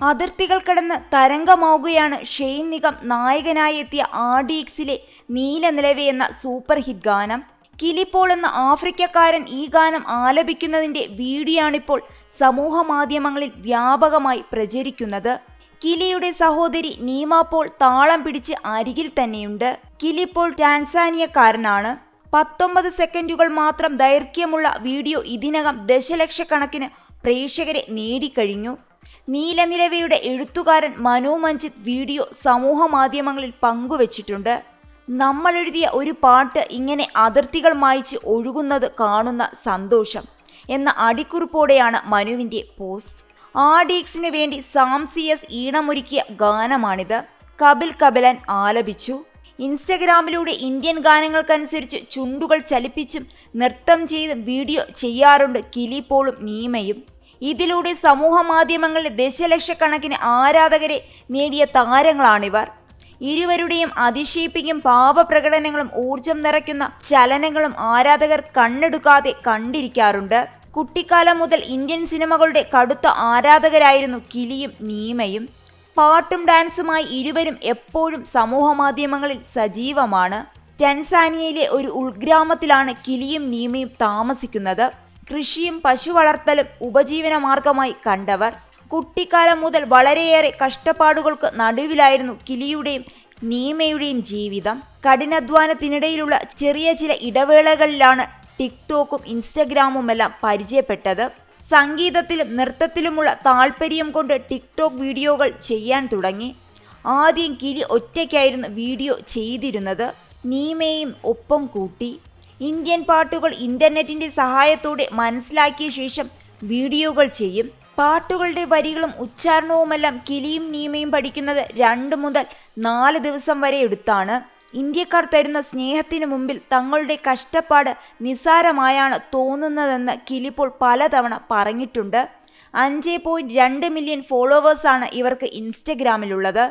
അതിർത്തികൾ കടന്ന് തരംഗമാവുകയാണ് ഷെയ്ൻ നിഗം നായകനായി എത്തിയ RDXലെ നീലനിലവേ എന്ന സൂപ്പർ ഹിറ്റ് ഗാനം. കിലി പോൾ എന്ന ആഫ്രിക്കക്കാരൻ ഈ ഗാനം ആലപിക്കുന്നതിന്റെ വീഡിയോയാണിപ്പോൾ സമൂഹ മാധ്യമങ്ങളിൽ വ്യാപകമായി പ്രചരിക്കുന്നത്. കിലിയുടെ സഹോദരി നീമ പോൾ താളം പിടിച്ച് അരികിൽ തന്നെയുണ്ട്. കിലി പോൾ ടാൻസാനിയക്കാരനാണ്. 19 സെക്കൻഡുകൾ മാത്രം ദൈർഘ്യമുള്ള വീഡിയോ ഇതിനകം ദശലക്ഷക്കണക്കിന് പ്രേക്ഷകരെ നേടിക്കഴിഞ്ഞു. നീലനിലവയുടെ എഴുത്തുകാരൻ മനു മഞ്ജിത്ത് വീഡിയോ സമൂഹ മാധ്യമങ്ങളിൽ പങ്കുവച്ചിട്ടുണ്ട്. നമ്മൾ എഴുതിയ ഒരു പാട്ട് ഇങ്ങനെ അതിർത്തികൾ മായ്ച്ച് ഒഴുകുന്നത് കാണുന്ന സന്തോഷം എന്ന അടിക്കുറിപ്പോടെയാണ് മനുവിൻ്റെ പോസ്റ്റ്. RDXനു വേണ്ടി സാം CS ഈണമൊരുക്കിയ ഗാനമാണിത്. കപിൽ കപിലൻ ആലപിച്ചു. ഇൻസ്റ്റഗ്രാമിലൂടെ ഇന്ത്യൻ ഗാനങ്ങൾക്കനുസരിച്ച് ചുണ്ടുകൾ ചലിപ്പിച്ചും നൃത്തം ചെയ്തും വീഡിയോ ചെയ്യാറുണ്ട് കിലി പോളും നീമയും. ഇതിലൂടെ സമൂഹ മാധ്യമങ്ങളിൽ ദശലക്ഷക്കണക്കിന് ആരാധകരെ നേടിയ താരങ്ങളാണിവർ. ഇരുവരുടെയും അതിശയിപ്പിക്കും ഭാവപ്രകടനങ്ങളും ഊർജം നിറയ്ക്കുന്ന ചലനങ്ങളും ആരാധകർ കണ്ണെടുക്കാതെ കണ്ടിരിക്കാറുണ്ട്. കുട്ടിക്കാലം മുതൽ ഇന്ത്യൻ സിനിമകളുടെ കടുത്ത ആരാധകരായിരുന്നു കിലിയും നീമയും. പാട്ടും ഡാൻസുമായി ഇരുവരും എപ്പോഴും സമൂഹ മാധ്യമങ്ങളിൽ സജീവമാണ്. ടാൻസാനിയയിലെ ഒരു ഉൾഗ്രാമത്തിലാണ് കിലിയും നീമയും താമസിക്കുന്നത്. കൃഷിയും പശു വളർത്തലും ഉപജീവന മാർഗമായി കണ്ടവർ. കുട്ടിക്കാലം മുതൽ വളരെയേറെ കഷ്ടപ്പാടുകൾക്ക് നടുവിലായിരുന്നു കിലിയുടെയും നീമയുടെയും ജീവിതം. കഠിനാധ്വാനത്തിനിടയിലുള്ള ചെറിയ ചില ഇടവേളകളിലാണ് ടിക്ടോക്കും ഇൻസ്റ്റഗ്രാമുമെല്ലാം പരിചയപ്പെട്ടത്. സംഗീതത്തിലും നൃത്തത്തിലുമുള്ള താല്പര്യം കൊണ്ട് ടിക്ടോക്ക് വീഡിയോകൾ ചെയ്യാൻ തുടങ്ങി. ആദ്യം കിലി ഒറ്റയ്ക്കായിരുന്നു വീഡിയോ ചെയ്തിരുന്നത്. നീമയും ഒപ്പം കൂട്ടി. ഇന്ത്യൻ പാട്ടുകൾ ഇന്റർനെറ്റിന്റെ സഹായത്തോടെ മനസ്സിലാക്കിയ ശേഷം വീഡിയോകൾ ചെയ്യും. പാട്ടുകളുടെ വരികളും ഉച്ചാരണവുമെല്ലാം കിലിയും നീമയും പഠിക്കുന്നത് 2 മുതൽ 4 ദിവസം വരെ എടുത്താണ്. ഇന്ത്യക്കാർ തരുന്ന സ്നേഹത്തിനു മുമ്പിൽ തങ്ങളുടെ കഷ്ടപ്പാട് നിസ്സാരമായാണ് തോന്നുന്നതെന്ന് കിലി പോൾ പലതവണ പറഞ്ഞിട്ടുണ്ട്. 5.2 മില്യൺ ഫോളോവേഴ്സാണ് ഇവർക്ക് ഇൻസ്റ്റഗ്രാമിലുള്ളത്.